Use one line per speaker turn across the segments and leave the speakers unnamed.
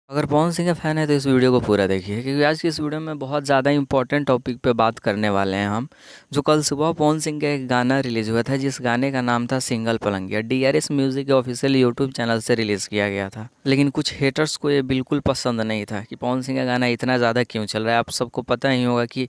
अगर पवन सिंह का फ़ैन है तो इस वीडियो को पूरा देखिए, क्योंकि आज की इस वीडियो में बहुत ज़्यादा इंपॉर्टेंट टॉपिक पे बात करने वाले हैं हम। जो कल सुबह पवन सिंह का एक गाना रिलीज़ हुआ था, जिस गाने का नाम था सिंगल पलंगिया। डीआरएस म्यूज़िक के ऑफिशियल यूट्यूब चैनल से रिलीज़ किया गया था। लेकिन कुछ हेटर्स को ये बिल्कुल पसंद नहीं था कि पवन सिंह का गाना इतना ज़्यादा क्यों चल रहा है। आप सबको पता ही होगा कि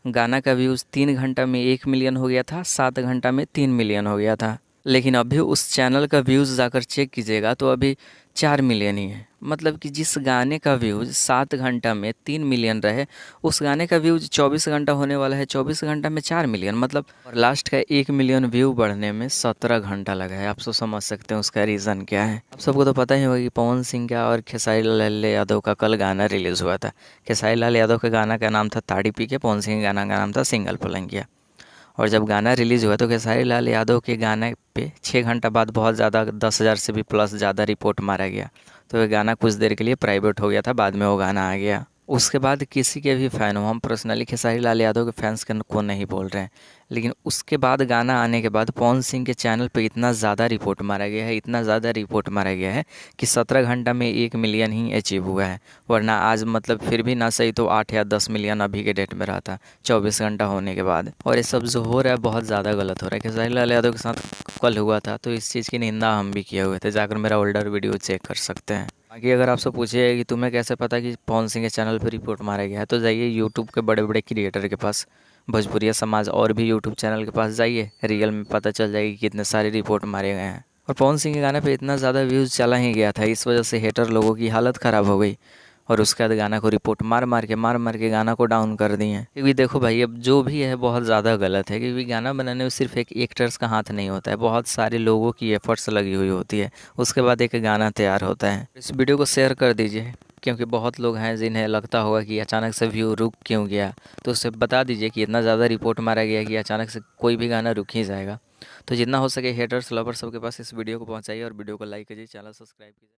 गाना का व्यूज़ 3 घंटा में 1 मिलियन हो गया था, 7 घंटा में 3 मिलियन हो गया था। लेकिन अभी उस चैनल का व्यूज़ जाकर चेक कीजिएगा तो अभी 4 मिलियन ही है। मतलब कि जिस गाने का व्यूज़ 7 घंटा में 3 मिलियन रहे, उस गाने का व्यूज़ 24 घंटा होने वाला है, 24 घंटा में 4 मिलियन। मतलब और लास्ट का 1 मिलियन व्यू बढ़ने में 17 घंटा लगा है। आप सब समझ सकते हैं उसका रीज़न क्या है। आप सबको तो पता ही होगा कि पवन सिंह का और खेसारी लाल यादव का कल गाना रिलीज़ हुआ था। खेसारी लाल यादव के गाना का नाम था ताड़ी पी के, पवन सिंह के गाना का नाम था सिंगल पलंगिया। और जब गाना रिलीज़ हुआ तो खेसारी लाल यादव के गाने पे 6 घंटा बाद बहुत ज़्यादा 10,000 से भी प्लस ज़्यादा रिपोर्ट मारा गया। तो ये गाना कुछ देर के लिए प्राइवेट हो गया था, बाद में वो गाना आ गया। उसके बाद किसी के भी फ़ैन हो, हम पर्सनली खेसारी लाल यादव के फैंस को नहीं बोल रहे हैं, लेकिन उसके बाद गाना आने के बाद पवन सिंह के चैनल पे इतना ज़्यादा रिपोर्ट मारा गया है, इतना ज़्यादा रिपोर्ट मारा गया है कि 17 घंटा में 1 मिलियन ही अचीव हुआ है। वरना आज मतलब फिर भी ना सही तो 8 या 10 मिलियन अभी के डेट में रहता, 24 घंटा होने के बाद। और ये सब जो हो रहा है बहुत ज़्यादा गलत हो रहा है। खेसारी लाल यादव के साथ कल हुआ था तो इस चीज़ की निंदा हम भी किए हुए थे, जाकर मेरा ओल्डर वीडियो चेक कर सकते हैं। बाकी अगर आपसे पूछिए कि तुम्हें कैसे पता कि पवन सिंह के चैनल पर रिपोर्ट मारा गया है, तो जाइए यूट्यूब के बड़े बड़े क्रिएटर के पास, भोजपुरिया समाज और भी यूट्यूब चैनल के पास जाइए, रियल में पता चल जाएगी कि कितने सारे रिपोर्ट मारे गए हैं। और पवन सिंह के गाने पे इतना ज़्यादा व्यूज़ चला ही गया था, इस वजह से हेटर लोगों की हालत ख़राब हो गई। और उसके बाद गाना को रिपोर्ट मार मार के गाना को डाउन कर दिए। क्योंकि देखो भाई, अब जो भी है बहुत ज़्यादा गलत है, क्योंकि गाना बनाने में सिर्फ एक एक्टर्स का हाथ नहीं होता है, बहुत सारे लोगों की एफर्ट्स लगी हुई होती है, उसके बाद एक गाना तैयार होता है। इस वीडियो को शेयर कर दीजिए, क्योंकि बहुत लोग हैं जिन्हें लगता होगा कि अचानक से व्यू रुक क्यों गया। तो उससे बता दीजिए कि इतना ज़्यादा रिपोर्ट मारा गया कि अचानक से कोई भी गाना रुक ही जाएगा। तो जितना हो सके हेटर्स लवर्स सबके पास इस वीडियो को पहुंचाइए और वीडियो को लाइक कीजिए, चैनल सब्सक्राइब कीजिए।